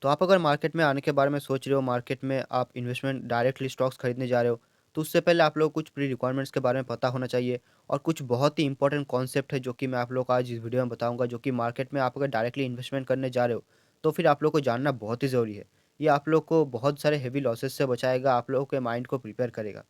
तो आप अगर मार्केट में आने के बारे में सोच रहे हो, मार्केट में आप इन्वेस्टमेंट डायरेक्टली स्टॉक्स खरीदने जा रहे हो, तो उससे पहले आप लोगों को कुछ प्री रिक्वायरमेंट्स के बारे में पता होना चाहिए और कुछ बहुत ही इंपॉर्टेंट कॉन्सेप्ट है जो कि मैं आप लोगों को आज इस वीडियो में बताऊंगा, जो कि मार्केट में आप अगर डायरेक्टली इन्वेस्टमेंट करने जा रहे हो, तो फिर आप लोग को जानना बहुत ही ज़रूरी है। ये आप लोग को बहुत सारे हेवी लॉसेस से बचाएगा, आप लोगों के माइंड को प्रिपेयर करेगा।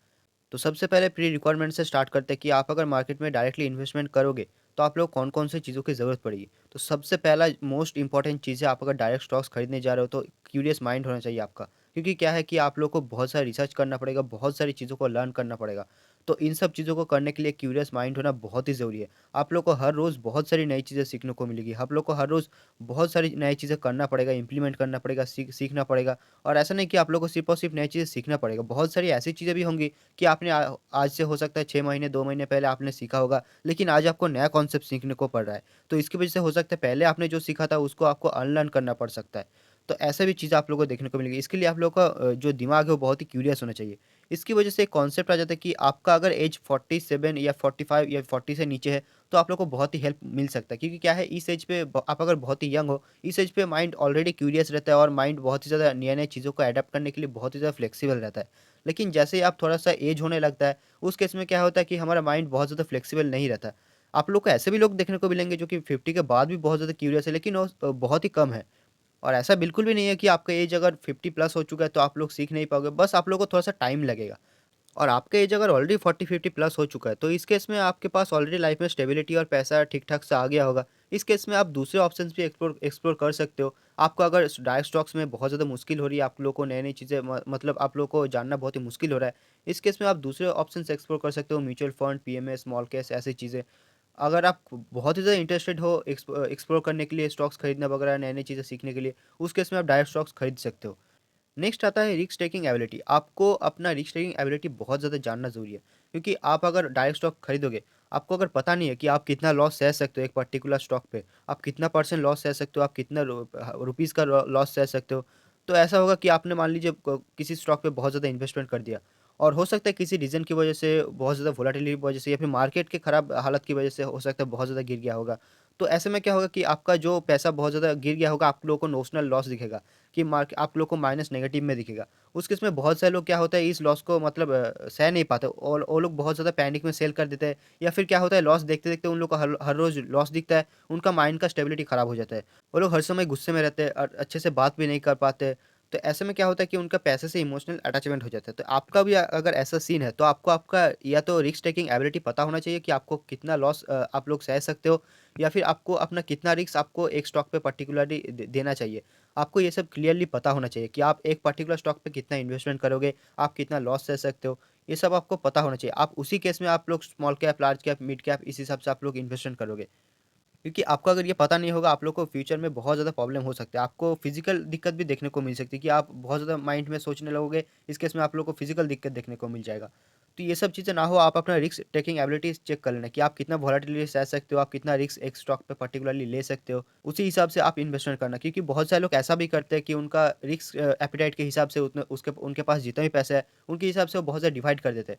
तो सबसे पहले प्री रिक्वायरमेंट से स्टार्ट करते हैं कि आप अगर मार्केट में डायरेक्टली इन्वेस्टमेंट करोगे, तो आप लोग कौन-कौन सी चीज़ों की ज़रूरत पड़ेगी। तो सबसे पहला मोस्ट इम्पोर्टेंट चीज़ है, आप अगर डायरेक्ट स्टॉक्स खरीदने जा रहे हो तो क्यूरियस माइंड होना चाहिए आपका। क्योंकि क्या है कि आप लोग को बहुत सारा रिसर्च करना पड़ेगा, बहुत सारी चीज़ों को लर्न करना पड़ेगा। तो इन सब चीज़ों को करने के लिए क्यूरियस माइंड होना बहुत ही ज़रूरी है। आप लोग को हर रोज़ बहुत सारी नई चीज़ें सीखने को मिलेगी। आप लोग को हर रोज़ बहुत सारी नई चीज़ें करना पड़ेगा, इम्प्लीमेंट करना पड़ेगा, सीखना पड़ेगा। और ऐसा नहीं कि आप लोग को सिर्फ़ और सिर्फ़ नई चीज़ें सीखना पड़ेगा। बहुत सारी ऐसी चीज़ें भी होंगी कि आपने आज से हो सकता है 6 महीने, 2 महीने पहले आपने सीखा होगा, लेकिन आज आपको नया कॉन्सेप्ट सीखने को पड़ रहा है। तो इसकी वजह से हो सकता है पहले आपने जो सीखा था उसको आपको अनलर्न करना पड़ सकता है। तो ऐसा भी चीज़ आप लोगों को देखने को मिलेगी। इसके लिए आप लोगों का जो दिमाग है वो बहुत ही क्यूरियस होना चाहिए। इसकी वजह से एक कॉन्सेप्ट आ जाता है कि आपका अगर ऐज 47 या 45 या 40 से नीचे है, तो आप लोग को बहुत ही हेल्प मिल सकता है। क्योंकि क्या है, इस एज पे आप अगर बहुत ही यंग हो, इस एज पे माइंड ऑलरेडी क्यूरियस रहता है और माइंड बहुत ही ज़्यादा नए-नए चीज़ों को अडॉप्ट करने के लिए बहुत ही ज़्यादा फ्लेक्सिबल रहता है। लेकिन जैसे ही आप थोड़ा-सा एज होने लगता है, उस केस में क्या होता है कि हमारा माइंड बहुत ज़्यादा फ्लेक्सिबल नहीं रहता। आप लोग को ऐसे भी लोग देखने को मिलेंगे जो कि 50 के बाद भी बहुत ज़्यादा क्यूरियस है, लेकिन वो बहुत ही कम है। और ऐसा बिल्कुल भी नहीं है कि आपका एज अगर 50 प्लस हो चुका है तो आप लोग सीख नहीं पाओगे, बस आप लोगों को थोड़ा-सा टाइम लगेगा। और आपका एज अगर ऑलरेडी 40-50 प्लस हो चुका है, तो इस केस में आपके पास ऑलरेडी लाइफ में स्टेबिलिटी और पैसा ठीक-ठाक से आ गया होगा। इस केस में आप दूसरे ऑप्शंस भी एक्सप्लोर एक्सप्लोर कर सकते हो। आपको अगर डायरेक्ट स्टॉक्स में बहुत ज़्यादा मुश्किल हो रही है, आप लोगों को नई-नई चीज़ें मतलब आप लोगों को जानना बहुत ही मुश्किल हो रहा है, इस केस में आप दूसरे ऑप्शंस एक्सप्लोर कर सकते हो, mutual fund, PMA, small caps ऐसी चीज़ें। अगर आप बहुत ही ज़्यादा इंटरेस्टेड हो एक्सप्लोर करने के लिए, स्टॉक्स खरीदना वगैरह, नई-नई चीज़ें सीखने के लिए, उस केस में आप डायरेक्ट स्टॉक्स खरीद सकते हो। नेक्स्ट आता है रिस्क टेकिंग एबिलिटी। आपको अपना रिस्क टेकिंग एबिलिटी बहुत ज़्यादा जानना ज़रूरी है। क्योंकि आप अगर डायरेक्ट स्टॉक खरीदोगे, आपको अगर पता नहीं है कि आप कितना लॉस सह सकते हो एक पर्टिकुलर स्टॉक पे, आप कितना परसेंट लॉस सह सकते हो, आप कितना रुपीज़ का लॉस सह सकते हो। तो ऐसा होगा कि आपने मान लीजिए किसी स्टॉक पे बहुत ज़्यादा इन्वेस्टमेंट कर दिया और हो सकता है किसी रीज़न की वजह से, बहुत ज़्यादा वोलेटिलिटी की वजह से या फिर मार्केट के खराब हालत की वजह से हो सकता है बहुत ज़्यादा गिर गया होगा। तो ऐसे में क्या होगा कि आपका जो पैसा बहुत ज़्यादा गिर गया होगा, आप लोगों को नोशनल लॉस दिखेगा कि मार्क आप लोग को माइनस नेगेटिव में दिखेगा। उस केस में बहुत सारे लोग क्या होता है, इस लॉस को मतलब सह नहीं पाते और वो लोग बहुत ज़्यादा पैनिक में सेल कर देते हैं, या फिर क्या होता है, लॉस देखते-देखते उन लोग को हर हर रोज़ लॉस दिखता है, उनका माइंड का स्टेबिलिटी खराब हो जाता है। वो लोग हर समय गुस्से में रहते हैं और अच्छे से बात भी नहीं कर पाते। तो ऐसे में क्या होता है कि उनका पैसे से इमोशनल अटैचमेंट हो जाता है। तो आपका भी अगर ऐसा सीन है, तो आपको आपका या तो रिस्क टेकिंग एबिलिटी पता होना चाहिए कि आपको कितना लॉस आप लोग सह सकते हो, या फिर आपको अपना कितना रिस्क आपको एक स्टॉक पे पर्टिकुलरली देना चाहिए। आपको ये सब क्लियरली पता होना चाहिए कि आप एक पर्टिकुलर स्टॉक पे कितना इन्वेस्टमेंट करोगे, आप कितना लॉस सह सकते हो, ये सब आपको पता होना चाहिए। आप उसी केस में आप लोग small cap, large cap, mid cap, इस हिसाब से आप लोग इन्वेस्टमेंट करोगे। क्योंकि आपको अगर ये पता नहीं होगा, आप लोग को फ्यूचर में बहुत ज़्यादा प्रॉब्लम हो सकता है। आपको फिज़िकल दिक्कत भी देखने को मिल सकती है कि आप बहुत ज़्यादा माइंड में सोचने लगोगे, इस केस में आप लोग को फिज़िकल दिक्कत देखने को मिल जाएगा। तो ये सब चीज़ें ना हो, आप अपना रिस्क टेकिंग एबिलिटीज़ चेक कर लेना कि आप कितना वोलेटिलिटी सह सकते हो, आप कितना रिस्क एक स्टॉक पे पर्टिकुलरली ले सकते हो। उसी हिसाब से आप इन्वेस्टमेंट करना, क्योंकि बहुत सारे लोग ऐसा भी करते हैं कि उनका रिस्क एपेटाइट के हिसाब से उतने उसके उनके पास जितना भी पैसा है, उनके हिसाब से वो बहुत ज़्यादा डिवाइड कर देते हैं।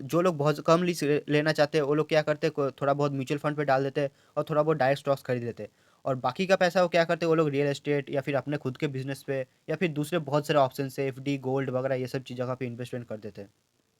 जो लोग बहुत कम रिस्क लेना चाहते हैं, वो लोग क्या करते हैं, थोड़ा बहुत म्यूचुअल फंड पे डाल देते हैं और थोड़ा बहुत डायरेक्ट स्टॉक्स खरीद लेते हैं। और बाकी का पैसा वो क्या करते हैं, वो लोग रियल एस्टेट या फिर अपने खुद के बिज़नेस पे या फिर दूसरे बहुत सारे ऑप्शन से एफडी, गोल्ड वगैरह ये सब चीज़ जगह पे इन्वेस्टमेंट कर देते हैं।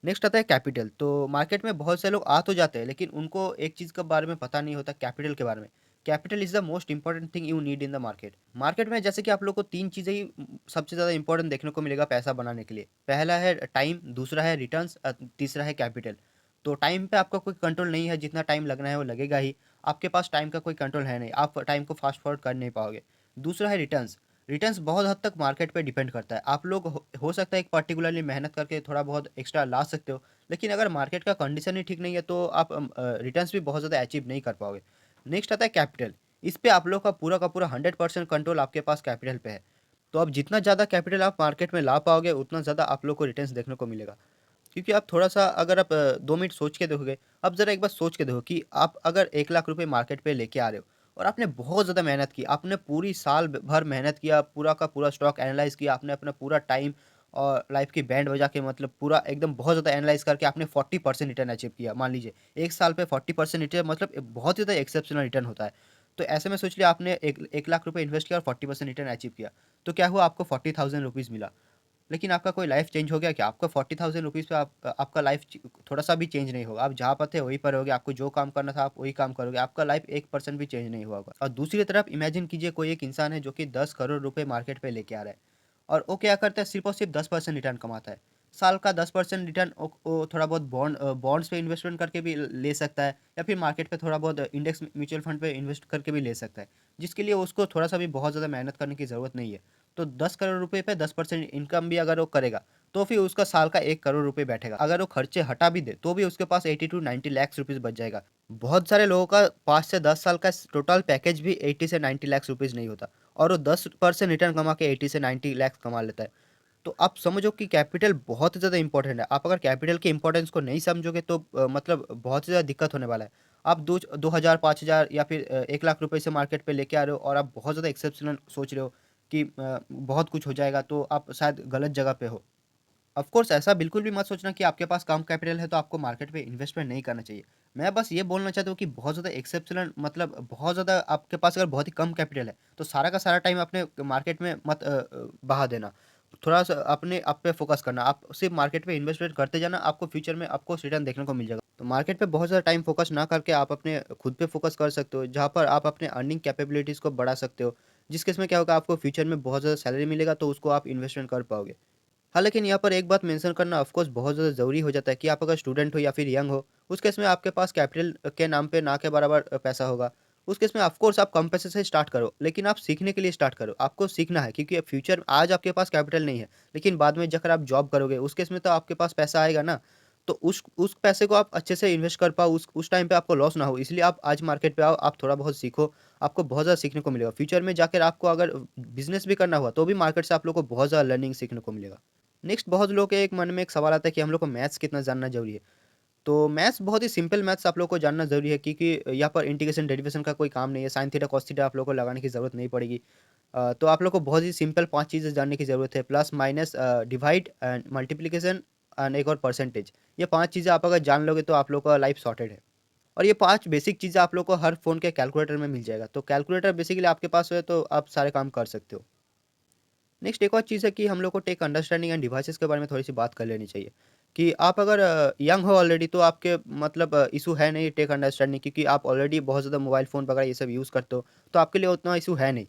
नेक्स्ट आता है कैपिटल। तो मार्केट में बहुत से लोग आ तो जाते हैं, लेकिन उनको एक चीज़ के बारे में पता नहीं होता, कैपिटल के बारे में। Capital is the most important thing you need in the market. Market में जैसे कि आप लोग को 3 चीज़ें ही सबसे ज़्यादा इंपॉर्टेंट देखने को मिलेगा पैसा बनाने के लिए। पहला है टाइम, दूसरा है रिटर्न्स, तीसरा है कैपिटल। तो टाइम पे आपका कोई कंट्रोल नहीं है, जितना टाइम लगना है वो लगेगा ही। आपके पास टाइम का कोई कंट्रोल है नहीं, आप टाइम को फास्ट फॉरवर्ड कर नहीं पाओगे। दूसरा है रिटर्न्स। रिटर्न्स बहुत हद तक मार्केट पे डिपेंड करता है। आप लोग हो सकता है एक पर्टिकुलरली मेहनत करके थोड़ा बहुत एक्स्ट्रा ला सकते हो, लेकिन अगर मार्केट का कंडीशन ही ठीक नहीं है तो आप रिटर्न्स भी बहुत ज़्यादा अचीव नहीं कर पाओगे। नेक्स्ट आता है कैपिटल। इस पे आप लोग का पूरा 100% कंट्रोल आपके पास कैपिटल पे है। तो अब जितना ज़्यादा कैपिटल आप मार्केट में ला पाओगे, उतना ज़्यादा आप लोग को रिटर्न्स देखने को मिलेगा। क्योंकि आप थोड़ा-सा अगर आप 2 मिनट सोच के देखोगे, अब ज़रा एक बार सोच के देखो कि आप अगर 1 लाख रुपए मार्केट पे लेके आ रहे हो और आपने बहुत ज़्यादा मेहनत की, आपने पूरी साल भर मेहनत किया, पूरा का पूरा स्टॉक एनालाइज़ किया, आपने अपना पूरा टाइम और लाइफ़ की बैंड बजा के मतलब पूरा एकदम बहुत ज़्यादा एनालाइज़ करके आपने 40% रिटर्न अचीव किया। मान लीजिए 1 साल पे 40% रिटर्न मतलब बहुत ज़्यादा एक्सेप्शनल रिटर्न होता है। तो ऐसे में सोच लिया आपने 1 लाख रुपए इन्वेस्ट किया और 40% रिटर्न अचीव किया। तो क्या हुआ, आपको 40,000 रुपीज़ मिला। लेकिन आपका कोई लाइफ़ चेंज हो गया क्या? आपका 40,000 रुपीज़ पे आपका लाइफ़ च थोड़ा-सा भी चेंज नहीं होगा। आप जहाँ पर थे वहीं पर रहोगे, आपको जो काम करना था आप वही काम करोगे, आपका लाइफ़ 1% भी चेंज नहीं हुआ होगा। और दूसरी तरफ इमेजिन कीजिए कोई एक इंसान है जो कि 10 करोड़ रुपए मार्केट पे लेके आ रहा है और वो क्या करता है, सिर्फ़ और सिर्फ़ 10% रिटर्न कमाता है। साल का 10% रिटर्न वो थोड़ा बहुत बॉन्ड्स पे इन्वेस्टमेंट करके भी ले सकता है या फिर मार्केट पे थोड़ा बहुत इंडेक्स म्यूचुअल फंड पे इन्वेस्ट करके भी ले सकता है, जिसके लिए उसको थोड़ा-सा भी बहुत ज़्यादा मेहनत करने की ज़रूरत नहीं है। तो 10 करोड़ रुपए पे 10% इनकम भी अगर वो करेगा, तो फिर उसका साल का 1 करोड़ रुपए बैठेगा। अगर वो खर्चे हटा भी दे, तो भी उसके पास 80 टू 90 लाख रुपीज़ बच जाएगा। बहुत सारे लोगों का 5 से 10 साल का टोटल पैकेज भी 80 से 90 लाख रुपीज़ नहीं होता और वो 10% रिटर्न कमा के 80 से 90 लाख कमा लेता है। तो आप समझो कि कैपिटल बहुत ज़्यादा इम्पोर्टेंट है। आप अगर कैपिटल के इम्पोर्टेंस को नहीं समझोगे तो मतलब बहुत ही ज़्यादा दिक्कत होने वाला है। आप 2,000 5,000 या फिर 1 लाख रुपए से मार्केट पे लेके आ रहे हो और आप बहुत ज़्यादा एक्सेप्शनल सोच रहे हो कि बहुत कुछ हो जाएगा, तो आप शायद गलत जगह पे हो। ऑफ कोर्स ऐसा बिल्कुल भी मत सोचना कि आपके पास कम कैपिटल है तो आपको मार्केट में इन्वेस्टमेंट नहीं करना चाहिए। मैं बस ये बोलना चाहता हूँ कि बहुत ज़्यादा एक्सेप्शनल मतलब बहुत ज़्यादा आपके पास अगर बहुत ही कम कैपिटल है, तो सारा का सारा टाइम अपने मार्केट में मत बहा देना। थोड़ा-सा अपने आप पे फ़ोकस करना। आप सिर्फ़ मार्केट में इन्वेस्टमेंट करते जाना, आपको फ्यूचर में आपको रिटर्न देखने को मिल जाएगा। तो मार्केट पे बहुत ज़्यादा टाइम फ़ोकस ना करके आप अपने खुद पे फ़ोकस कर सकते हो, जहाँ पर आप अपने अर्निंग कैपेबिलिटीज़ को बढ़ा सकते हो। जिस केस में क्या होगा, आपको फ्यूचर में बहुत ज़्यादा सैलरी मिलेगा तो उसको आप इन्वेस्टमेंट कर पाओगे। हाँ, लेकिन यहाँ पर एक बात मेंशन करना ऑफ कोर्स बहुत ज़्यादा ज़रूरी हो जाता है कि आप अगर स्टूडेंट हो या फिर यंग हो, उस केस में आपके पास कैपिटल के नाम पे ना के बराबर पैसा होगा। उस केस में ऑफ कोर्स आप कम पैसे से स्टार्ट करो, लेकिन आप सीखने के लिए स्टार्ट करो। आपको सीखना है क्योंकि फ्यूचर आज आपके पास कैपिटल नहीं है, लेकिन बाद में जाकर आप जॉब करोगे, उस केस में तो आपके पास पैसा आएगा ना। तो उस पैसे को आप अच्छे से इन्वेस्ट कर पाओ, उस टाइम पे आपको लॉस ना हो, इसलिए आप आज मार्केट पे आओ, आप थोड़ा बहुत सीखो, आपको बहुत ज़्यादा सीखने को मिलेगा। फ्यूचर में जाकर आपको अगर बिज़नेस भी करना हुआ, तो भी मार्केट से आप लोग को बहुत ज़्यादा लर्निंग सीखने को मिलेगा। नेक्स्ट बहुत लोगों के एक मन में एक सवाल आता है कि हम लोग को मैथ्स कितना जानना ज़रूरी है। तो मैथ्स बहुत ही सिंपल मैथ्स आप लोग को जानना ज़रूरी है क्योंकि यहाँ पर इंटीग्रेशन, डेरिवेशन का कोई काम नहीं है। साइन थीटा, कॉस थीटा आप लोग को लगाने की ज़रूरत नहीं पड़ेगी। तो आप लोग को बहुत ही सिंपल 5 चीज़ें जानने की ज़रूरत है। Plus, minus, divide and multiplication and एक और परसेंटेज। ये 5 चीज़ें आप अगर जान लोगे तो आप लोग का लाइफ सॉर्टेड है। और ये 5 बेसिक चीज़ें आप लोग को हर फ़ोन के कैलकुलेटर में मिल जाएगा। तो कैलकुलेटर बेसिकली आपके पास है तो आप सारे काम कर सकते हो। नेक्स्ट एक और चीज़ है कि हम लोग को टेक अंडरस्टैंडिंग एंड डिवाइसेस के बारे में थोड़ी-सी बात कर लेनी चाहिए, कि आप अगर यंग हो ऑलरेडी तो आपके मतलब इश्यू है नहीं टेक अंडरस्टैंडिंग, क्योंकि आप ऑलरेडी बहुत ज़्यादा मोबाइल फ़ोन वगैरह ये सब यूज़ करते हो, तो आपके लिए उतना इश्यू है नहीं।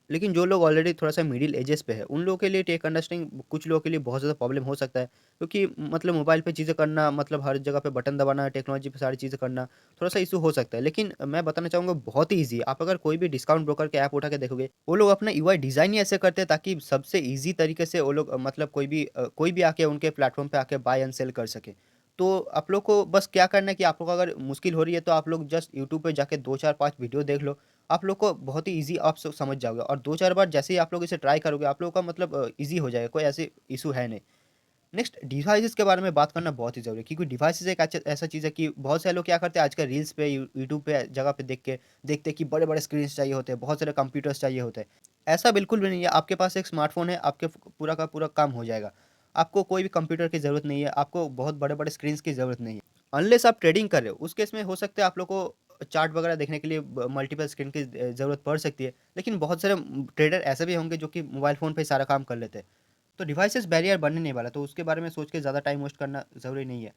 लेकिन जो लोग ऑलरेडी थोड़ा-सा मिडिल एजेस पे है, उन लोगों के लिए टेक अंडरस्टैंडिंग कुछ लोगों के लिए बहुत ज़्यादा प्रॉब्लम हो सकता है। क्योंकि मतलब मोबाइल पे चीज़ें करना मतलब हर जगह पे बटन दबाना, टेक्नोलॉजी पे सारी चीज़ें करना, थोड़ा-सा इश्यू हो सकता है। लेकिन मैं बताना चाहूँगा बहुत ही ईज़ी है। आप अगर कोई भी डिस्काउंट ब्रोकर के ऐप उठा के देखोगे, वो लोग अपना यूआई डिज़ाइन ही ऐसे करते हैं ताकि सबसे ईज़ी तरीके से वो लोग मतलब कोई भी आके उनके प्लेटफ़ॉर्म पे आके बाय एंड सेल कर सके। तो आप लोग को बस क्या करना है कि आप लोग को अगर मुश्किल हो रही है तो आप लोग जस्ट यूट्यूब पे जाके 2, 4, 5 वीडियो देख लो। आप लोग को बहुत ही ईज़ी आप समझ जाओगे और 2-4 बार जैसे ही आप लोग इसे ट्राई करोगे, आप लोगों का मतलब ईज़ी हो जाएगा, कोई ऐसे इश्यू है नहीं। नेक्स्ट डिवाइसेज़ के बारे में बात करना बहुत ही ज़रूरी है क्योंकि डिवाइसेज़ एक ऐसा चीज़ है कि बहुत सारे लोग क्या करते हैं आजकल रील्स पे यूट्यूब पे जगह पे देख के देखते हैं कि बड़े-बड़े स्क्रीन्स चाहिए होते हैं, बहुत सारे कंप्यूटर्स चाहिए होते हैं। ऐसा बिल्कुल भी नहीं है, आपके पास एक स्मार्टफ़ोन है, आपके पूरा का पूरा काम हो जाएगा। आपको कोई भी कंप्यूटर की ज़रूरत नहीं है, आपको बहुत बड़े-बड़े स्क्रीन्स की ज़रूरत नहीं है। अनलेस आप ट्रेडिंग कर रहे हो, उस केस में हो सकता है आप लोग को चार्ट वगैरह देखने के लिए मल्टीपल स्क्रीन की ज़रूरत पड़ सकती है। लेकिन बहुत सारे ट्रेडर ऐसे भी होंगे जो कि मोबाइल फ़ोन पे ही सारा काम कर लेते हैं। तो डिवाइसेस बैरियर बनने नहीं वाला, तो उसके बारे में सोच के ज़्यादा टाइम वेस्ट करना ज़रूरी नहीं है।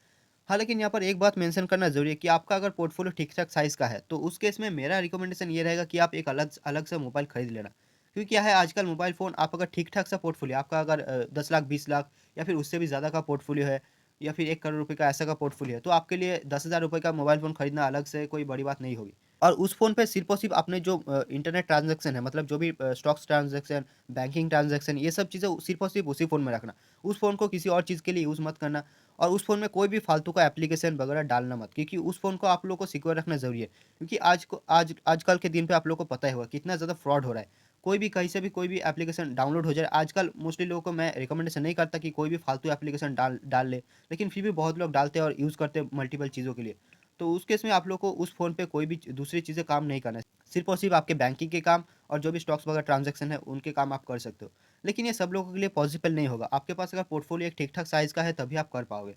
हाँ, लेकिन यहाँ पर एक बात मेंशन करना ज़रूरी है कि आपका अगर पोर्टफ़ोलियो ठीक-ठाक साइज़ का है, तो उस केस में मेरा रिकमेंडेशन ये रहेगा कि आप एक अलग अलग से मोबाइल खरीद लेना। क्योंकि क्या है आजकल मोबाइल फ़ोन आप अगर ठीक-ठाक सा पोर्टफ़ोलियो आपका अगर 10 लाख, 20 लाख या फिर उससे भी ज़्यादा का पोर्टफ़ोलियो है या फिर 1 करोड़ रुपए का ऐसा का पोर्टफ़ोलियो है, तो आपके लिए 10,000 रुपए का मोबाइल फ़ोन खरीदना अलग से कोई बड़ी बात नहीं होगी। और उस फ़ोन पे सिर्फ़ और सिर्फ़ आपने जो इंटरनेट ट्रांज़ैक्शन है मतलब जो भी स्टॉक्स ट्रांज़ैक्शन, बैंकिंग ट्रांज़ैक्शन ये सब चीज़ें सिर्फ़ और सिर्फ़ उसी फ़ोन में रखना। उस फ़ोन को किसी और चीज़ के लिए यूज़ मत करना और उस फ़ोन में कोई भी फ़ालतू का एप्लीकेशन वगैरह डालना मत, क्योंकि उस फ़ोन को आप लोग को सिक्योर रखना ज़रूरी है। क्योंकि आजकल के दिन पे आप लोग को पता ही होगा कितना ज़्यादा फ्रॉड हो रहा है। कोई भी कहीं से भी कोई भी एप्लीकेशन डाउनलोड हो जाए, आजकल मोस्टली लोगों को मैं रिकमेंडेशन नहीं करता कि कोई भी फ़ालतू एप्लीकेशन डाल डाल ले, लेकिन फिर भी बहुत लोग डालते हैं और यूज़ करते हैं मल्टीपल चीज़ों के लिए। तो उस केस में आप लोग को उस फ़ोन पे कोई भी दूसरी चीज़ें काम नहीं करना है। सिर्फ़ और सिर्फ़ आपके बैंकिंग के काम और जो भी स्टॉक्स वगैरह ट्रांज़ैक्शन है, उनके काम आप कर सकते हो। लेकिन ये सब लोगों के लिए पॉसिबल नहीं होगा। आपके पास अगर पोर्टफ़ोलियो एक ठीक-ठाक साइज़ का है, तभी आप कर पाओगे।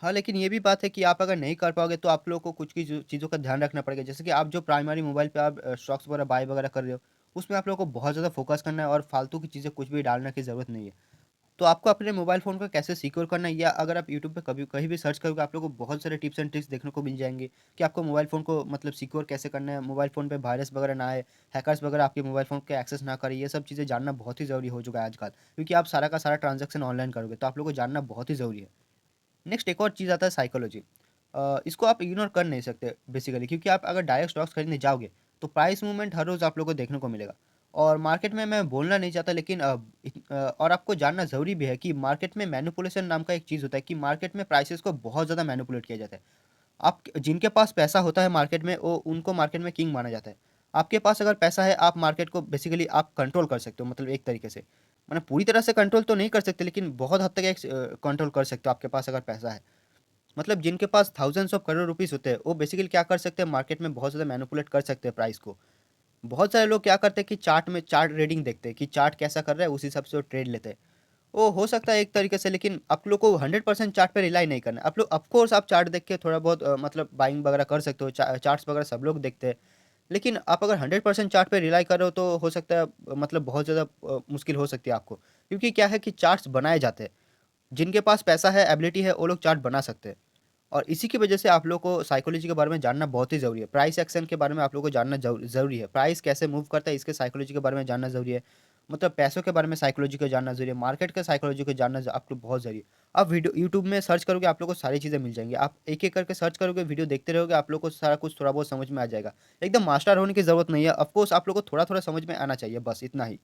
हाँ, लेकिन ये भी बात है कि आप अगर नहीं कर पाओगे तो आप लोगों को कुछ की जो चीज़ों का ध्यान रखना पड़ेगा। जैसे कि आप जो प्राइमरी मोबाइल पे आप स्टॉक्स वगैरह बाय वगैरह कर रहे हो, उसमें आप लोगों को बहुत ज़्यादा फ़ोकस करना है और फालतू की चीज़ें कुछ भी डालने की ज़रूरत नहीं है। तो आपको अपने मोबाइल फ़ोन को कैसे सिक्योर करना है, या अगर आप यूट्यूब पे कभी कहीं भी सर्च करोगे, आप लोगों को बहुत सारे टिप्स एंड ट्रिक्स देखने को मिल जाएँगे कि आपको मोबाइल फ़ोन को मतलब सिक्योर कैसे करना है, मोबाइल फ़ोन पे वायरस वगैरह ना आए, हैकर्स वगैरह आपके मोबाइल फ़ोन को एक्सेस ना करें। ये सब चीज़ें जानना बहुत ही ज़रूरी हो चुका है आजकल, क्योंकि आप सारा का सारा ट्रांज़ैक्शन ऑनलाइन करोगे, तो आप लोगों को जानना बहुत ही ज़रूरी है। नेक्स्ट एक और चीज़ आता है साइकोलॉजी। इसको आप इग्नोर कर नहीं सकते बेसिकली, क्योंकि आप अगर डायरेक्ट स्टॉक्स खरीदने जाओगे तो प्राइस मूवमेंट हर रोज़ आप लोगों को देखने को मिलेगा। और मार्केट में मैं बोलना नहीं चाहता, लेकिन और आपको जानना ज़रूरी भी है कि मार्केट में मैनिपुलेशन नाम का एक चीज़ होता है कि मार्केट में प्राइसेस को बहुत ज़्यादा मैनिपुलेट किया जाता है। आप जिनके पास पैसा होता है मार्केट में, वो उनको मार्केट में किंग माना जाता है। आपके पास अगर पैसा है, आप मार्केट को बेसिकली आप कंट्रोल कर सकते हो, मतलब एक तरीके से। माने पूरी तरह से कंट्रोल तो नहीं कर सकते, लेकिन बहुत हद तक एक कंट्रोल कर सकते हो आपके पास अगर पैसा है। मतलब जिनके पास थाउज़ेंड्स ऑफ करोड़ रुपीज़ होते हैं, वो बेसिकली क्या कर सकते हैं, मार्केट में बहुत ज़्यादा मैनिपुलेट कर सकते हैं प्राइस को। बहुत सारे लोग क्या करते हैं कि चार्ट रीडिंग देखते हैं कि चार्ट कैसा कर रहा है, उस हिसाब से वो ट्रेड लेते हैं। वो हो सकता है एक तरीके से, लेकिन आप लोग को 100% चार्ट पे रिलाई नहीं करना है। आप लोग ऑफ कोर्स आप चार्ट देख के थोड़ा बहुत मतलब बाइंग वगैरह कर सकते हो, चार्ट्स वगैरह सब लोग देखते हैं। लेकिन आप अगर 100% चार्ट पे रिलाई कर रहे हो तो हो सकता है मतलब बहुत ज़्यादा मुश्किल हो सकती है आपको। क्योंकि क्या है कि चार्ट्स बनाए जाते हैं। जिनके पास पैसा है, एबिलिटी है, वो लोग चार्ट बना सकते हैं। और इसी की वजह से आप लोग को साइकोलॉजी के बारे में जानना बहुत ही ज़रूरी है। प्राइस एक्शन के बारे में आप लोगों को जानना ज़रूरी है। प्राइस कैसे मूव करता है, इसके साइकोलॉजी के बारे में जानना ज़रूरी है। मतलब पैसों के बारे में साइकोलॉजी को जानना ज़रूरी है। मार्केट के साइकोलॉजी को जानना आपको बहुत ज़रूरी है। आप वीडियो यूट्यूब में सर्च करोगे, आप लोग को सारी चीज़ें मिल जाएँगी। आप एक-एक करके सर्च करोगे, वीडियो देखते रहोगे, आप लोग को सारा कुछ थोड़ा बहुत समझ में आ जाएगा। एकदम मास्टर होने की ज़रूरत नहीं है। ऑफ़ कोर्स आप लोग को थोड़ा-थोड़ा समझ में आना चाहिए, बस इतना ही।